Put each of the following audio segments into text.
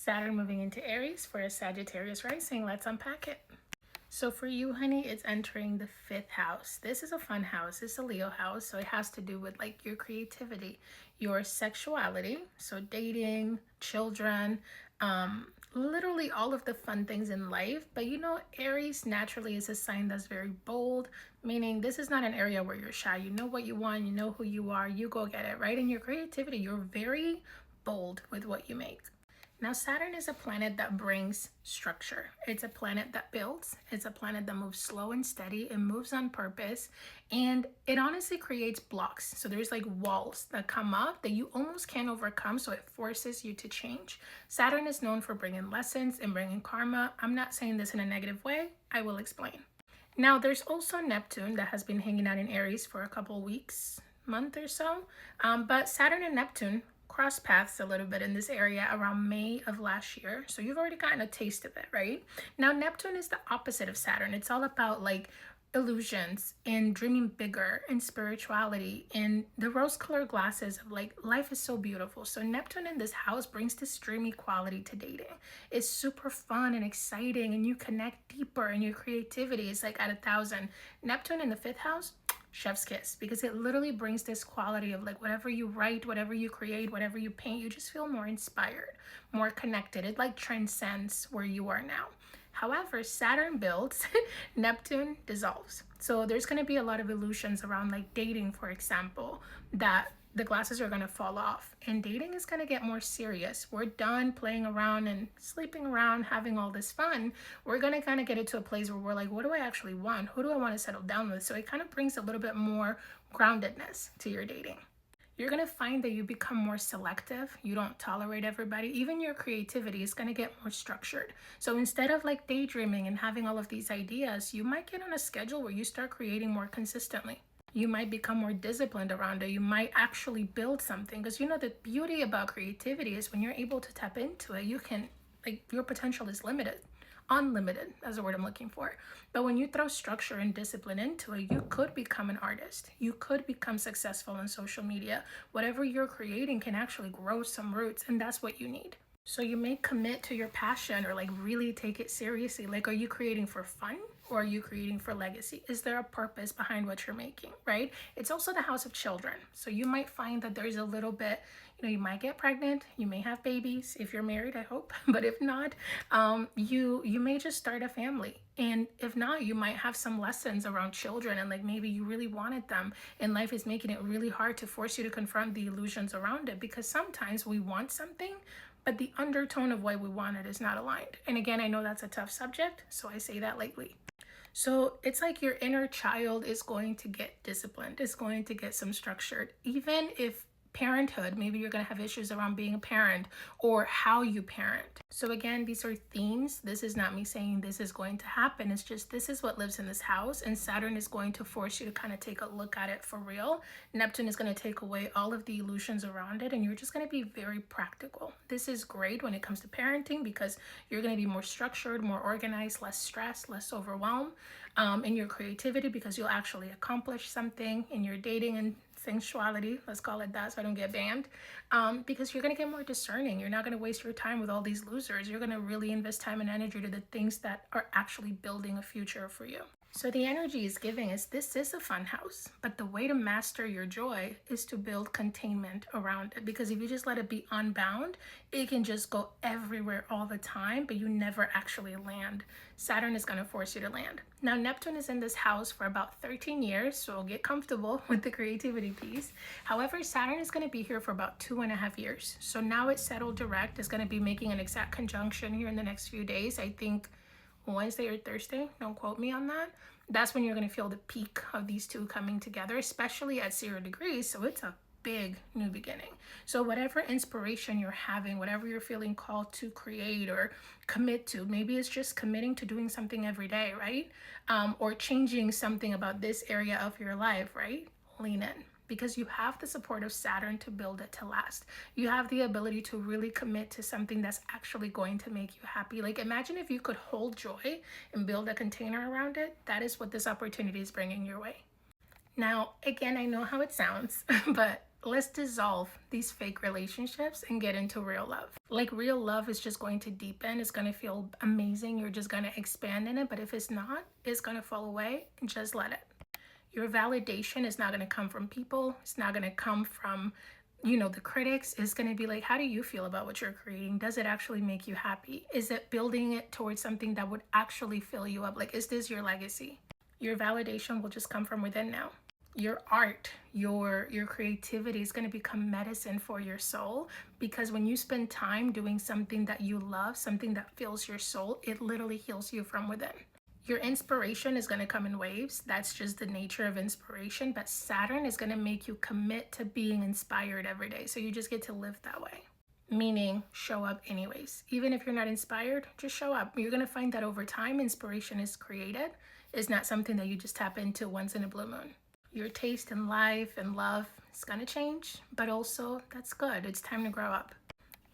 Saturn moving into Aries for a Sagittarius Rising. Let's unpack it. So for you, honey, it's entering the 5th house. This is a fun house. It's a Leo house, so it has to do with like your creativity, your sexuality, so dating, children, literally all of the fun things in life. But you know, Aries naturally is a sign that's very bold, meaning this is not an area where you're shy. You know what you want, you know who you are, you go get it, right? In your creativity, you're very bold with what you make. Now, Saturn is a planet that brings structure. It's a planet that builds. It's a planet that moves slow and steady. It moves on purpose. And it honestly creates blocks. So there's like walls that come up that you almost can't overcome. So it forces you to change. Saturn is known for bringing lessons and bringing karma. I'm not saying this in a negative way. I will explain. Now, there's also Neptune that has been hanging out in Aries for a couple weeks, month or so. But Saturn and Neptune cross paths a little bit in this area around May of last year. So you've already gotten a taste of it, right? Now, Neptune is the opposite of Saturn. It's all about like illusions and dreaming bigger and spirituality and the rose-colored glasses of like life is so beautiful. So Neptune in this house brings this dreamy quality to dating. It's super fun and exciting and you connect deeper and your creativity is like at 1,000. Neptune in the 5th house, chef's kiss, because it literally brings this quality of like whatever you write, whatever you create, whatever you paint, you just feel more inspired, more connected. It like transcends where you are now. However, Saturn builds, Neptune dissolves. So there's going to be a lot of illusions around like dating, for example, that the glasses are going to fall off and dating is going to get more serious. We're done playing around and sleeping around, having all this fun. We're going to kind of get it to a place where we're like, what do I actually want? Who do I want to settle down with? So it kind of brings a little bit more groundedness to your dating. You're going to find that you become more selective. You don't tolerate everybody. Even your creativity is going to get more structured. So instead of like daydreaming and having all of these ideas, you might get on a schedule where you start creating more consistently. You might become more disciplined around it. You might actually build something because you know the beauty about creativity is when you're able to tap into it, you can like your potential is limited. Unlimited, that's the word I'm looking for. But when you throw structure and discipline into it, you could become an artist. You could become successful on social media. Whatever you're creating can actually grow some roots, and that's what you need. So you may commit to your passion or like really take it seriously. Like, are you creating for fun or are you creating for legacy? Is there a purpose behind what you're making, right? It's also the house of children. So you might find that there's a little bit, you know, you might get pregnant, you may have babies if you're married, I hope, but if not, you may just start a family. And if not, you might have some lessons around children and like maybe you really wanted them and life is making it really hard to force you to confront the illusions around it because sometimes we want something, but the undertone of why we want it is not aligned. And again, I know that's a tough subject, so I say that lightly. So it's like your inner child is going to get disciplined, is going to get some structured, even if parenthood, maybe you're going to have issues around being a parent or how you parent. So again, these are themes. This is not me saying this is going to happen. It's just this is what lives in this house, and Saturn is going to force you to kind of take a look at it for real. Neptune is going to take away all of the illusions around it, and you're just going to be very practical. This is great when it comes to parenting because you're going to be more structured, more organized, less stressed, less overwhelmed in your creativity because you'll actually accomplish something in your dating and sensuality, let's call it that so I don't get banned, because you're going to get more discerning. You're not going to waste your time with all these losers. You're going to really invest time and energy to the things that are actually building a future for you. So the energy is giving is this is a fun house, but the way to master your joy is to build containment around it, because if you just let it be unbound, it can just go everywhere all the time, but you never actually land. Saturn is going to force you to land. Now, Neptune is in this house for about 13 years, so get comfortable with the creativity piece. However, Saturn is going to be here for about 2.5 years. So now it's settled direct. It's going to be making an exact conjunction here in the next few days. I think Wednesday or Thursday, don't quote me on that. That's when you're going to feel the peak of these two coming together, especially at 0 degrees. So it's a big new beginning. So whatever inspiration you're having, whatever you're feeling called to create or commit to, maybe it's just committing to doing something every day, right? Or changing something about this area of your life, right? Lean in. Because you have the support of Saturn to build it to last. You have the ability to really commit to something that's actually going to make you happy. Like imagine if you could hold joy and build a container around it. That is what this opportunity is bringing your way. Now, again, I know how it sounds, but Let's dissolve these fake relationships and get into real love. Like, real love is just going to deepen. It's going to feel amazing. You're just going to expand in it. But if it's not, it's going to fall away. Just let it. Your validation is not going to come from people. It's not going to come from, the critics. It's going to be like, how do you feel about what you're creating? Does it actually make you happy? Is it building it towards something that would actually fill you up? Like, is this your legacy? Your validation will just come from within now. Your art, your creativity is going to become medicine for your soul, because when you spend time doing something that you love, something that fills your soul, it literally heals you from within. Your inspiration is going to come in waves. That's just the nature of inspiration. But Saturn is going to make you commit to being inspired every day. So you just get to live that way. Meaning, show up anyways. Even if you're not inspired, just show up. You're going to find that over time, inspiration is created. It's not something that you just tap into once in a blue moon. Your taste in life and love is going to change, but also that's good. It's time to grow up.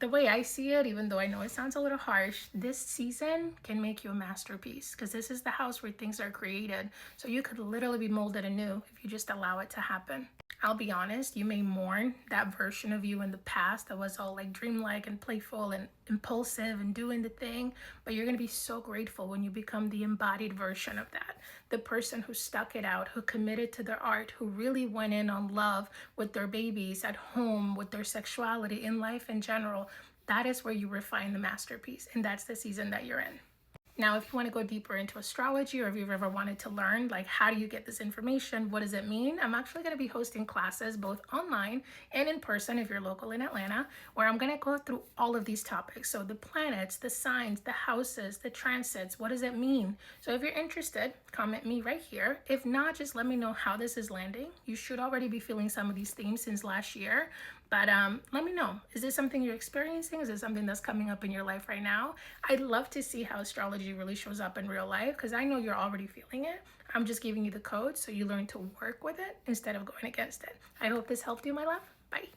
The way I see it, even though I know it sounds a little harsh, this season can make you a masterpiece, because this is the house where things are created. So you could literally be molded anew if you just allow it to happen. I'll be honest, you may mourn that version of you in the past that was all like dreamlike and playful and impulsive and doing the thing, but you're going to be so grateful when you become the embodied version of that. The person who stuck it out, who committed to their art, who really went in on love with their babies, at home, with their sexuality, in life in general. That is where you refine the masterpiece, and that's the season that you're in. Now, if you want to go deeper into astrology, or if you've ever wanted to learn, like, how do you get this information? What does it mean? I'm actually going to be hosting classes both online and in person if you're local in Atlanta, where I'm going to go through all of these topics. So the planets, the signs, the houses, the transits, what does it mean? So if you're interested, comment me right here. If not, just let me know how this is landing. You should already be feeling some of these themes since last year. But let me know. Is this something you're experiencing? Is it something that's coming up in your life right now? I'd love to see how astrology really shows up in real life, because I know you're already feeling it. I'm just giving you the code so you learn to work with it instead of going against it. I hope this helped you, my love. Bye.